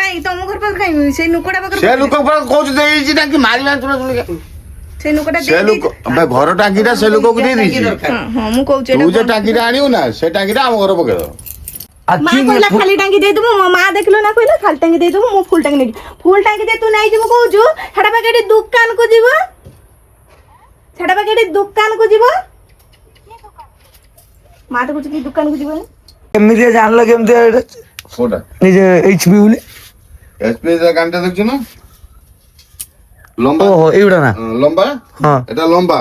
କାଇଁ ତମ ଘର ପାଖରେ କାଇଁ ସେଇ ଲୋକଟା ପାଖରେ ସେ ଲୋକ କହୁଛୁ ଦେଇଛି ଟାଙ୍କି ମାରିବା ସେଇ ଲୋକଟା ସେ ଲୋକ ଘର ଟାଙ୍କିଟା ସେ ଲୋକକୁ ଦେଇ ଦେଇଛି। ହଁ ମୁଁ କହୁଛି ତୁ ଯେ ଟାଙ୍କିଟା ଆଣିବୁ ନା ସେ ଟାଙ୍କିଟା ଆମ ଘର ପକେଇଦବ। ମା କହିଲା ଖାଲି ଟାଙ୍କି ଦେଇଦେବୁ ମୋ ମା ଦେଖିଲ ନା କହିଲା ଖାଲି ଟାଙ୍କି ଦେଇଦେବୁ ମୁଁ ଫୁଲ ଟାଙ୍କି ନେଇକି ଫୁଲ ଟାଙ୍କି ଦେ ତୁ ନେଇଯିବୁ କହୁଛୁ ସେଟା ପାଖେ ଏଠି ଦୋକାନକୁ ଯିବ ସେଟା ପାଖେ ଏଠି ଦୋକାନକୁ ଯିବ ମା ତ କହୁଛି କି ଦୋକାନକୁ ଯିବନି କେମିତି ଜାଣିଲ କେମିତି ଏଇଟା କୋଉଟା ନିଜେ HP ବୋଲି ଏସପି ଗାଣ୍ଡିଟା ଦେଖୁଛୁ ନା ଲମ୍ବା ଓହୋ ଏଇଗୁଡ଼ା ନା ଲମ୍ବା ହଁ ଏଟା ଲମ୍ବା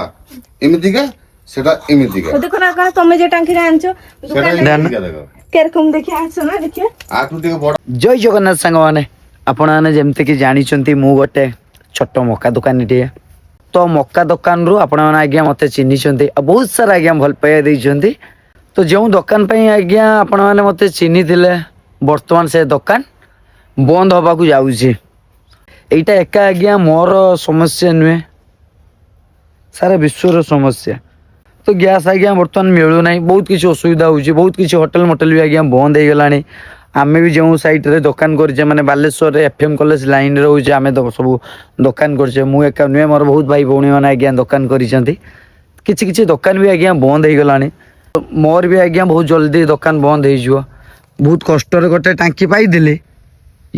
ଏମିତିକା ସେଟା ଏମିତିକା ଦେଖ ନା କଣ ତମେ ଯେ ଟାଙ୍କିରେ ଆଣିଛ ସେଟା ଏମିତିକା ଦେଖ କେରକମ ଦେଖି ଆସ ନା ଦେଖିବା ଆଠୁ ଟିକେ ବଡ। ଜୟ ଜଗନ୍ନାଥ ସାଙ୍ଗମାନେ ଆପଣମାନେ ଯେମିତିକି ଜାଣିଛନ୍ତି ମୁଁ ଗୋଟେ ଛୋଟ ମକା ଦୋକାନୀଟିଏ ତ ମକା ଦୋକାନରୁ ଆପଣମାନେ ଆଜ୍ଞା ମୋତେ ଚିହ୍ନିଛନ୍ତି ଆଉ ବହୁତ ସାରା ଆଜ୍ଞା ଭଲ ପାଇବା ଦେଇଛନ୍ତି ତ ଯେଉଁ ଦୋକାନ ପାଇଁ ଆଜ୍ଞା ଆପଣମାନେ ମୋତେ ଚିହ୍ନିଥିଲେ ବର୍ତ୍ତମାନ ସେ ଦୋକାନ ବନ୍ଦ ହେବାକୁ ଯାଉଛି এইটা ଏକା ଆଜ୍ଞା ମୋର ସମସ୍ୟା ନୁହେଁ ସାରା ବିଶ୍ୱର ସମସ୍ୟା ତ ଗ୍ୟାସ୍ ଆଜ୍ଞା ବର୍ତ୍ତମାନ ମିଳୁନାହିଁ ବହୁତ କିଛି ଅସୁବିଧା ହେଉଛି ବହୁତ କିଛି ହୋଟେଲ ମୋଟେଲ ବି ଆଜ୍ଞା ବନ୍ଦ ହେଇଗଲାଣି ଆମେ ବି ଯେଉଁ ସାଇଟ୍ରେ ଦୋକାନ କରିଛେ ମାନେ ବାଲେଶ୍ୱରରେ FM କଲେଜ ଲାଇନ୍ରେ ରହୁଛେ ଆମେ ସବୁ ଦୋକାନ କରିଛେ ମୁଁ ଏକା ନୁହେଁ ମୋର ବହୁତ ଭାଇ ଭଉଣୀମାନେ ଆଜ୍ଞା ଦୋକାନ କରିଛନ୍ତି କିଛି କିଛି ଦୋକାନ ବି ଆଜ୍ଞା ବନ୍ଦ ହେଇଗଲାଣି ମୋର ବି ଆଜ୍ଞା ବହୁତ ଜଲ୍ଦି ଦୋକାନ ବନ୍ଦ ହେଇଯିବ ବହୁତ କଷ୍ଟରେ ଗୋଟେ ଟାଙ୍କି ପାଇଥିଲି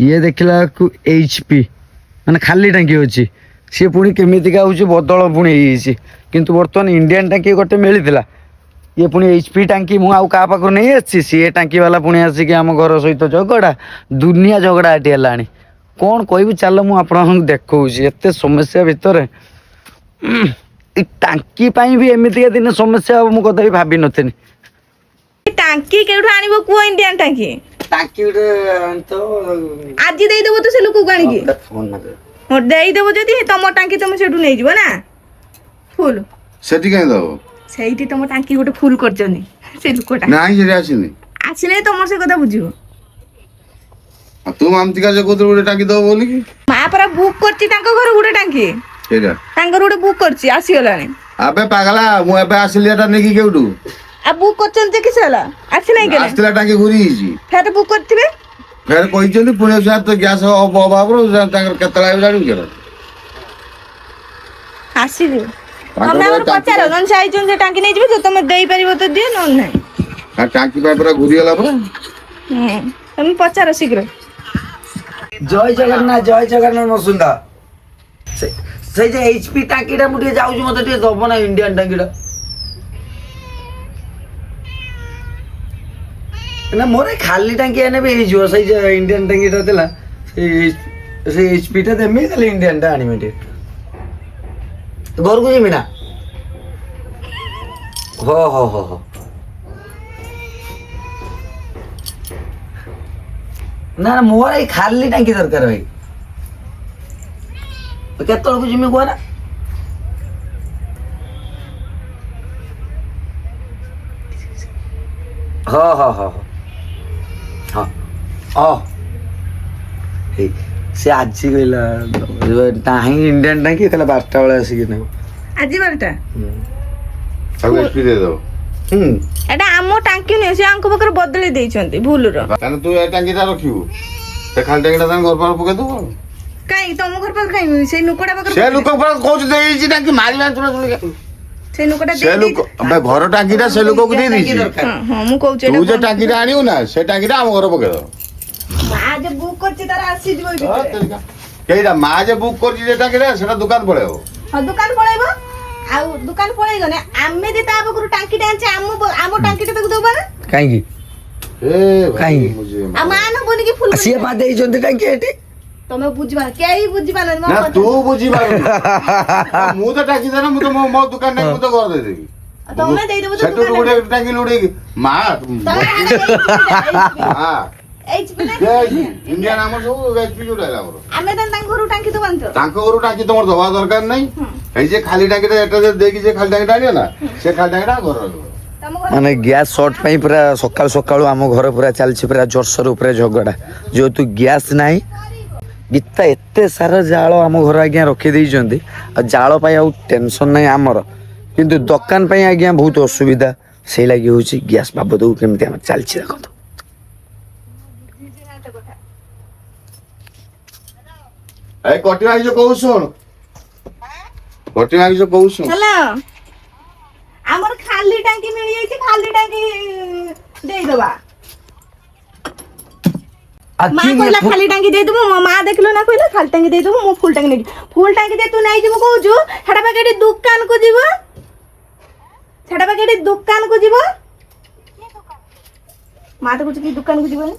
ଇଏ ଦେଖିଲା ବେଳକୁ HP ମାନେ ଖାଲି ଟାଙ୍କି ଅଛି ସିଏ ପୁଣି କେମିତିକା ହେଉଛି ବଦଳ ପୁଣି ହେଇଯାଇଛି କିନ୍ତୁ ବର୍ତ୍ତମାନ ଇଣ୍ଡିଆନ୍ ଟାଙ୍କି ଗୋଟେ ମିଳିଥିଲା ଇଏ ପୁଣି HP ଟାଙ୍କି ମୁଁ ଆଉ କାହା ପାଖରୁ ନେଇ ଆସିଛି ସିଏ ଟାଙ୍କି ବାଲା ପୁଣି ଆସିକି ଆମ ଘର ସହିତ ଝଗଡ଼ା ଦୁନିଆ ଝଗଡ଼ା ଏଠି ହେଲାଣି କ'ଣ କହିବି ଚାଲ ମୁଁ ଆପଣଙ୍କୁ ଦେଖାଉଛି ଏତେ ସମସ୍ୟା ଭିତରେ ଏ ଟାଙ୍କି ପାଇଁ ବି ଏମିତିକା ଦିନେ ସମସ୍ୟା ହେବ ମୁଁ କଦାପି ଭାବିନଥିଲି ଟାଙ୍କି କେଉଠୁ ଆଣିବ କୁହ ଇଣ୍ଡିଆନ ଟାଙ୍କି ଟାଙ୍କି ଗୋଟେ ତ ଆଜି ଦେଇଦେବ ତ ସେ ଲୋକକୁ ଆଣିକି ହଁ ଦେଇଦେବ ଯଦି ତମ ଟାଙ୍କି ତମେ ସେଠୁ ନେଇଯିବ ନା ଫୁଲ ସେଠି କାହିଁ ଦବ ସେଇଠି ତମ ଟାଙ୍କି ଗୋଟେ ଫୁଲ କରିଛନ୍ତି ସେ ଲୋକଟା ନାହିଁ ସେଠି ଆସିନି ଆସିଲେ ତମର ସେ କଥା ବୁଝିବ ଆଉ ତୁ ମାମତିକା ଯେ କହୁଥିଲୁ ଗୋଟେ ଟାଙ୍କି ଦବ ବୋଲି କି ମା ପରା ବୁକ୍ କରିଛି ତାଙ୍କ ଘର ଗୋଟେ ଟାଙ୍କି ସେଇଟା ତାଙ୍କର ଗୋଟେ ବୁକ୍ କରିଛି ଆସିଗଲାଣି ଆବେ ପାଗଲା ମୁଁ ଏବେ ଆସିଲି ଏଟା ନେଇକି କେଉଠୁ ଆଉ ବୁକ୍ କରିଛନ୍ତି କିସ ହେଲା ଆସିନାହିଁ କେବେ ଆସିଥିଲା ଟାଙ୍କି ଘୁରି ହେଇଛି ଫେର ବୁକ୍ କରିଥିବେ ଫେର କହିଛନ୍ତି ପୁଣି ତ ଗ୍ୟାସ୍ ଅଭାବରୁ ତାଙ୍କର କେତେବେଳେ ଆଇବ ଜାଣିବୁ କେବେ ଆସିଯିବ ତାଙ୍କର ତମେ ଆମର ଟାଙ୍କି ପଚାର ନହେଲେ ସେ ଆଇଛନ୍ତି ସେ ଟାଙ୍କି ନେଇଯିବେ ଯଦି ତମେ ଦେଇପାରିବ ତ ଦିଅ ନହେଲେ ନାହିଁ ଆଉ ଟାଙ୍କି ପାଇଁ ପୁରା ଘୁରିଗଲା ପୁରା ତମେ ପଚାର ଶୀଘ୍ର ଜୟ ଜଗନ୍ନାଥ ମସୁନ୍ଦା ସେଇ ଯେ HP ଟାଙ୍କିଟା ମୁଁ ଟିକେ ଯାଉଛି ମତେ ଟିକେ ଦବ ନା ଇଣ୍ଡିଆନ୍ ଟାଙ୍କିଟା ନା ମୋର ଖାଲି ଟାଙ୍କି ଏନେ ବି ହେଇଯିବ ସେଇ ଯେ ଇଣ୍ଡିଆନ୍ ଟାଙ୍କିଟା ଥିଲା ସେଇ HP ଟା ଦେମି ଖାଲି ଇଣ୍ଡିଆନ୍ ଟା ଆଣିବି ଟିକେ ଘରକୁ ଯିବି ନା ହୋ ନା ମୋର ଏଇ ଖାଲି ଟାଙ୍କି ଦରକାର ଭାଇ କେତେବେଳକୁ ଯିମି କୁହ ନା ହଁ ସେ ଆଜି କହିଲା ନାହିଁ ଇଣ୍ଡିଆନ୍ ଟାଙ୍କି କହିଲା 12ଟା ବେଳେ ଆସିକି ନେବ ଆଜି ବାରଟା ତାକୁ ଏସପି ଦେଇଦବ ଏଟା ଆମ ଟାଙ୍କି ନୁହେଁ ସେ ଆଙ୍କ ପାଖରେ ବଦଳି ଦେଇଛନ୍ତି ଭୁଲର ତାହେଲେ ତୁ ଏ ଟାଙ୍କିଟା ରଖିବୁ ସେ ଖାଲି ଟାଙ୍କିଟା ତାଙ୍କ ଘର ପାଖରେ ପକେଇଦବୁ କାଇଁ ତମ ଘର ପାଖରେ କାଇଁ ସେଇ ଲୋକଟା ପାଖରେ ସେ ଲୋକ କହୁଛୁ ଦେଇଛି ଟାଙ୍କି ମାରିବା ସେଇ ଲୋକଟା ସେ ଲୋକ ଘର ଟାଙ୍କିଟା ସେ ଲୋକକୁ ଦେଇ ଦେଇଛି ହଁ ମୁଁ କହୁଛି ତୁ ଯେ ଟାଙ୍କିଟା ଆଣିବୁ ନା ସେ ଟାଙ୍କିଟା ଆମ ଘର ପକେଇଦବ ମା ଯେ ବୁକ୍ କରିଛି ତାର ଆସିଯିବ ଏଇ ଭିତରେ ସେଇଟା ମା ଯେ ବୁକ୍ କରିଛି ଯେ ଟାଙ୍କିଟା ସେଟା ଦୋକାନ ପଳେଇବ ହଁ ଦୋକାନ ପଳେଇବ ଆଉ ଦୋକାନ ପଳେଇଗଲେ ଆମେ ଯେ ତା ପାଖରୁ ଟାଙ୍କିଟା ଆଣିଛେ ଆମ ଟାଙ୍କିଟା ତାକୁ ଦବା ନା କାହିଁକି କାହିଁକି ଆଉ ମା ନବନି କି ଫୁଲ ସିଏ ପା ଦେଇଛନ୍ତି ଟାଙ୍କି ଏଠି ତମେ ବୁଝିବା କେହି ବୁଝିପାରିବନି ନା ତୁ ବୁଝିପାରୁନୁ ମୁଁ ତ ଟାଙ୍କି ଦେନା ମୁଁ ତ ମୋ ଦୋକାନ ଟାଙ୍କି ମୁଁ ତ ଘର ଦେଇଦେବି ତମେ ଦେଇଦେବ ସେଠୁ ଗୋଟେ ଟାଙ୍କି ଲୁଡେଇକି ମା ଇଣ୍ଡିଆନ ଆମର ସବୁ ଏଚପି ଯୋଉଟା ହେଲା ଆମର ଆମେ ତାଙ୍କ ଘରୁ ଟାଙ୍କି ଦବା ତାଙ୍କ ଘରୁ ଟାଙ୍କି ତମର ଦବା ଦରକାର ନାହିଁ ଏଇ ଯେ ଖାଲି ଟାଙ୍କିଟା ଏଟା ଦେଇକି ଯେ ଖାଲି ଟାଙ୍କିଟା ଆଣିବ ନା ସେ ଖାଲି ଟାଙ୍କିଟା ଘର ରହିବ ମାନେ ଗ୍ୟାସ୍ ସର୍ଟ ପାଇଁ ପୁରା ସକାଳୁ ସକାଳୁ ଆମ ଘର ପୁରା ଚାଲିଛି ପୁରା ଜୋରସୋର ଉପରେ ଝଗଡ଼ା ଯେହେତୁ ଗ୍ୟାସ୍ ନାହିଁ ଗୀତା ଏତେ ସାରା ଜାଳ ଆମ ଘର ଆଜ୍ଞା ରଖିଦେଇଛନ୍ତି ଆଉ ଜାଳ ପାଇଁ ଆଉ ଟେନସନ୍ ନାହିଁ ଆମର କିନ୍ତୁ ଦୋକାନ ପାଇଁ ଆଜ୍ଞା ବହୁତ ଅସୁବିଧା ସେଇ ଲାଗି ହେଉଛି ଗ୍ୟାସ୍ ବାବଦକୁ କେମିତି ଆମର ଚାଲିଛି ଦେଖନ୍ତୁ ଏ କଟି ମାଗିଛ କହୁ ଶୁଣ କଟି ମାଗିଛ କହୁ ଶୁଣ ହେଲା ଆମର ଖାଲି ଟାଙ୍କି ମିଳିଯାଇଛି ଖାଲି ଟାଙ୍କି ଦେଇଦବା ମା କହିଲା ଖାଲି ଟାଙ୍କି ଦେଇଦେବୁ ମୋ ମା ଦେଖିଲ ନା କହିଲା ଖାଲି ଟାଙ୍କି ଦେଇଦେବୁ ମୁଁ ଫୁଲ ଟାଙ୍କି ନେଇକି ଫୁଲ ଟାଙ୍କି ଦେଇ ତୁ ନେଇଯିବୁ କହୁଛୁ ସେଟା ପାଖେ ଏଠି ଦୋକାନକୁ ଯିବ ସେଟା ପାଖେ ଏଠି ଦୋକାନକୁ ଯିବ ମା ତ କହୁଛି କି ଦୋକାନକୁ ଯିବନି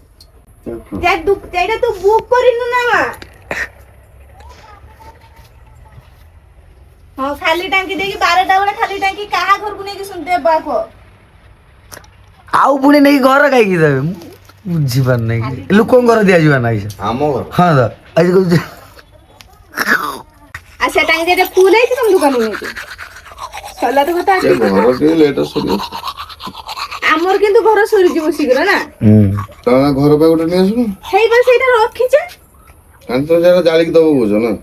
ସେଇଟା ତୁ ବୁକ୍ କରିନୁ ନା ମା ହଁ ଖାଲି ଟାଙ୍କି ଦେଇକି 12ଟା ବେଳେ ଖାଲି ଟାଙ୍କି କାହା ଘରକୁ ନେଇକି ଦେବାକୁ ଆଉ ପୁଣି ନେଇକି ଘର କାହିଁକି ଦେବେ ମୁଁ ବୁଝିପାରୁ ନାହିଁ ଲୋକଙ୍କ ଘର ଦିଆଯିବ ନାହିଁ ଆମ ଘର ହଁ ତ ଆଜି କହୁଛି ଆଉ ସେ ଟାଙ୍କି ଯେଟା ଫୁଲ ହେଇଛି ତମ ଦୋକାନକୁ ନେଇକି ସରିଲା ତ କଥା ଏ ଘର ଟିକେ ଲେଟ୍ ସରିବ ଆମର କିନ୍ତୁ ଘର ସରିଯିବ ଶୀଘ୍ର ନା ତମେ ଘର ପାଇଁ ଗୋଟେ ନେଇ ଆସିବୁ ହେଇବା ସେଇଟା ରଖିଛେ କାରଣ ତମେ ଯାକ ଜାଳିକି ଦବ ବୁଝ ନା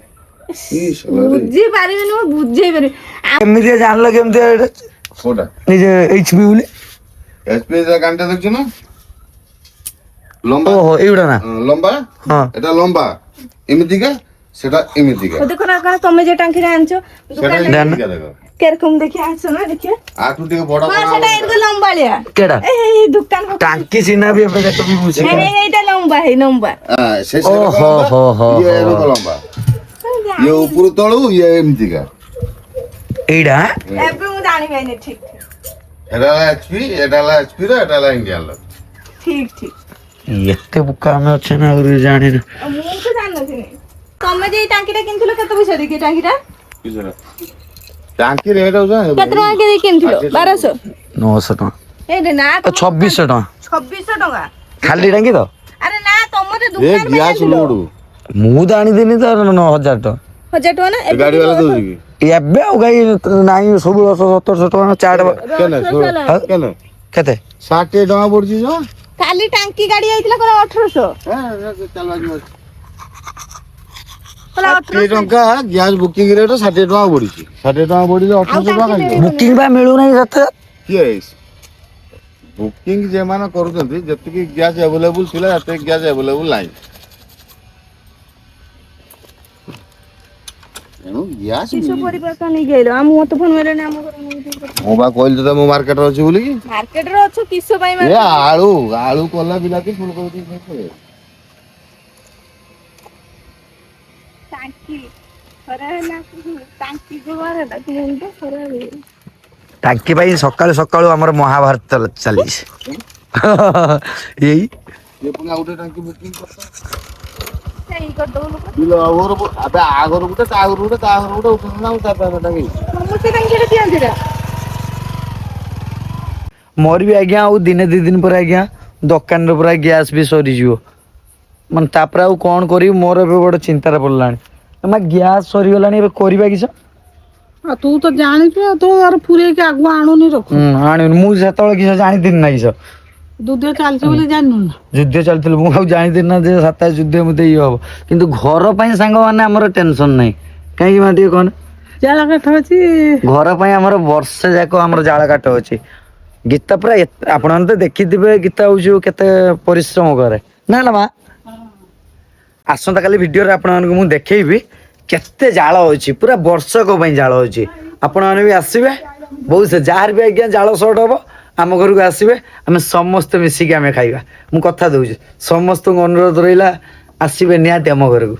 ବୁଝି ପାରିବିନି ମୁଁ ବୁଝେଇ ପାରିବି କେମିତି ଜାଣିଲ କେମିତି ଏଇଟା କୋଉଟା ନିଜେ HP ବୋଲି ଏସପି ଗାଣ୍ଡା ଦେଖୁଛୁ ନା ଲମ୍ବା ଓହୋ ଏଇଗୁଡ଼ା ନା ଲମ୍ବା ହଁ এটা লম্বা এমিতিকা সেটা এমিতিকা দেখো না কারণ তুমি যে টাঙ্কিটা আনছো সেটা দোকানে এমিতিকা দেখো কিরকম দেখি আনছো না দেখি আটু ଟିକେ বড় হ্যাঁ সেটা একদম লম্বালিয়া কেডা এই দোকান টাঙ্কি চিহ্না ବି ଏବେ ଦେଖ ବି ବୁଝି এইটা লম্বা এই লম্বা সে ଓହୋ ହୋ ହୋ ଇଏ ଏରକ ଲମ୍ବା ଇଏ ଉପରୁ ତଳୁ ଇଏ ଏମିତିକା ଏଇଟା ଏବେ ମୁଁ ଜାଣି ପାଇନି ঠিক এটা ହେଲା ଏଚପି এটা ହେଲା ଏଚପି ର এটা ହେଲା ଇଣ୍ଡିଆନ ର ঠিক ঠিক ଏତେ ବୁକା ଆମେ ଅଛେ ନା ଆହୁରି ଜାଣିନୁ ମୁଁ ତ ଜାଣିନଥିଲି ତମେ ଯେ ଟାଙ୍କିଟା କିଣିଥିଲ କେତେ ପଇସା ଦେଇକି ଟାଙ୍କିଟା ଟାଙ୍କି ରେଟ୍ ହଉଛି କେତେ ଟଙ୍କା ଦେଇକି କିଣିଥିଲ 1200 900 ଟଙ୍କା এই ନା 2600 ଟଙ୍କା 2600 ଟଙ୍କା ଖାଲି ଟାଙ୍କି ତ ଆରେ ନା ତମର ଏ ଦୋକାନ ପାଇଁ ଗ୍ୟାସ୍ ଲୋଡ ମୁଁ ତ ଆଣିଥିଲି ତ 9000 ଟଙ୍କା 1000 ଟଙ୍କା ନା ଗାଡି ବାଲା ଦଉଛି କି ଏବେ ଆଉ ଗାଈ ନାହିଁ 1600 1700 ଟଙ୍କା ଚାଟ କେନେ କେନେ କେତେ 60 ଟଙ୍କା ପଡୁଛି ଯା କାଲି ଟାଙ୍କି ଗାଡି ଯାଇଥିଲା କହିଲା 1800 କହିଲା 60 ଟଙ୍କା ଗ୍ୟାସ୍ ବୁକିଂ ରେଟ୍ 60 ଟଙ୍କା ପଡିଛି 60 ଟଙ୍କା ପଡିଲେ 1800 ଟଙ୍କା କାହିଁକି ବୁକିଂ ବା ମିଳୁନାହିଁ ସତେ କିଏ ବୁକିଂ ଯେମାନେ କରୁଛନ୍ତି ଯେତିକି ଗ୍ୟାସ୍ ଆଭେଲେବୁଲ ଥିଲା ସେତିକି ଗ୍ୟାସ୍ ଆଭେଲେବୁଲ ନାହିଁ ଏଣୁ ଗ୍ୟାସ୍ କିସ ପରିବର୍ତ୍ତନ ନେଇକି ଆଇଲ ଆମ ମତ ଫୋନ ମାରିଲେ ଆମ ଘର ମୁଁ ବା କହିଲି ତ ମୁଁ ମାର୍କେଟରେ ଅଛି ବୋଲି କି ମାର୍କେଟରେ ଅଛ କିସ ପାଇଁ ଏ ଆଳୁ ଆଳୁ କଲା ବିଲାତି ଫୁଲକୋବି ଟାଙ୍କି ଖରା ହେଲା ଟାଙ୍କି ବ୍ୟବହାର ହେଲା କିନ୍ତୁ ଖରା ହେଲା ଟାଙ୍କି ପାଇଁ ସକାଳୁ ସକାଳୁ ଆମର ମହାଭାରତ ଚାଲିଛି ଏଇ ये पुणे आउटे टांकी बुकिंग करता ସେଇ କରିଦବ ଲୋକ बिल आगोर अबे आगोर गुटे ता आगोर गुटे उठना ता टांकी ସମସ୍ତେ ଟାଙ୍କିରେ ଦିଅନ୍ତି ନା ମୋର ବି ଆଜ୍ଞା ଆଉ ଦିନେ 2 ଦିନ ପରେ ଆଜ୍ଞା ଦୋକାନରେ ପୁରା ଗ୍ୟାସ୍ ବି ସରିଯିବ ମାନେ ତାପରେ ଆଉ କ'ଣ କରିବି ମୋର ଏବେ ଗୋଟେ ଚିନ୍ତାରେ ପଡ଼ିଲାଣି ମା ଗ୍ୟାସ୍ ସରିଗଲାଣି ଏବେ କରିବା କିସ ତୁ ତ ଜାଣିଛୁ ତୁ ଆର ପୁରେଇକି ଆଗୁଆ ଆଣୁନି ରଖୁ ଆଣିନି ମୁଁ ସେତେବେଳେ କିସ ଜାଣିଥିଲି ନା କିସ ଯୁଦ୍ଧ ଚାଲିଛି ବୋଲି ଜାଣିନୁ ନା ଯୁଦ୍ଧ ଚାଲିଥିଲା ମୁଁ ଆଉ ଜାଣିଥିଲି ନା ଯେ 27 ଯୁଦ୍ଧ ମତେ ଇଏ ହବ କିନ୍ତୁ ଘର ପାଇଁ ସାଙ୍ଗମାନେ ଆମର ଟେନସନ ନାହିଁ କାହିଁକି ମା ଟିକେ କହନ ଜାଳ କାଠ ଅଛି ଘର ପାଇଁ ଆମର ବର୍ଷେ ଯାକ ଆମର ଜାଳ କାଠ ଅଛି ଗୀତା ପୁରା ଆପଣମାନେ ତ ଦେଖିଥିବେ ଗୀତା ହଉଛି କେତେ ପରିଶ୍ରମ କରେ ନା ନା ମା ଆସନ୍ତା କାଲି ଭିଡିଓରେ ଆପଣମାନଙ୍କୁ ମୁଁ ଦେଖେଇବି କେତେ ଜାଳ ଅଛି ପୁରା ବର୍ଷକ ପାଇଁ ଜାଳ ଅଛି ଆପଣମାନେ ବି ଆସିବେ ବହୁତ ଯାହାର ବି ଆଜ୍ଞା ଜାଳ ସର୍ଟ ହବ ଆମ ଘରକୁ ଆସିବେ ଆମେ ସମସ୍ତେ ମିଶିକି ଆମେ ଖାଇବା ମୁଁ କଥା ଦଉଛି ସମସ୍ତଙ୍କୁ ଅନୁରୋଧ ରହିଲା ଆସିବେ ନିହାତି ଆମ ଘରକୁ